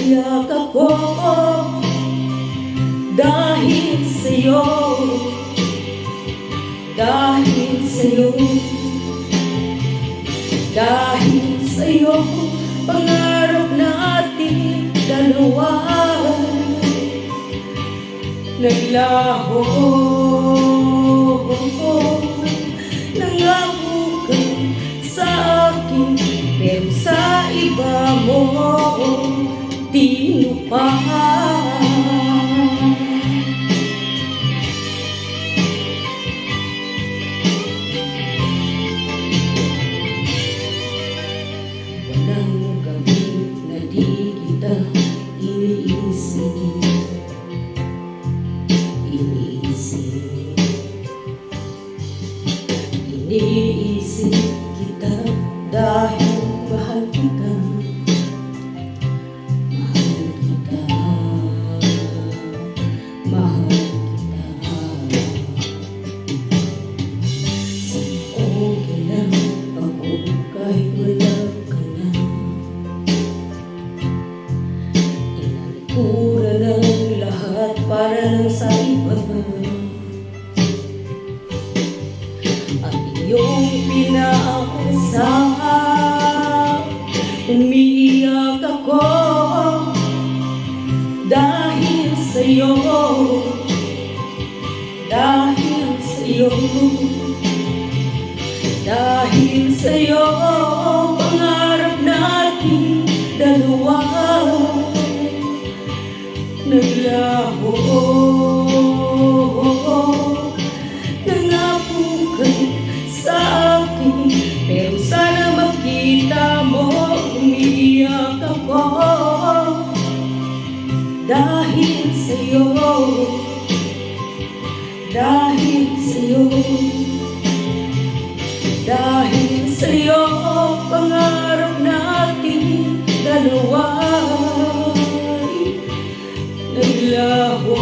Umiiyak ako dahil sa'yo, dahil sa'yo, dahil sa'yo. Pangarap natin dalawa naglaho. Nangako ka sa akin, pero sa iba mo tinupad. Walang gabi na di kita iniisip, iniisip kita dahil mahal kita, mahal kita, mahal kita. Sana okay lang ako kahit wala ka na. Inalikuran ang lahat para lang sa iba, at iyong pinaasahan. Umiiyak ako dahil sa'yo, dahil sa'yo, dahil sa'yo. Pangarap natin dalawa naglaho. Nangako ka sa akin, pero sana makita mo. Umiiyak ako dahil sa'yo, dahil sa'yo, dahil sa'yo. Pangarap natin dalawa naglaho.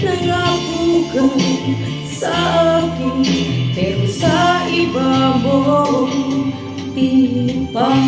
Nangako ka sa akin, pero sa iba mo tinupad.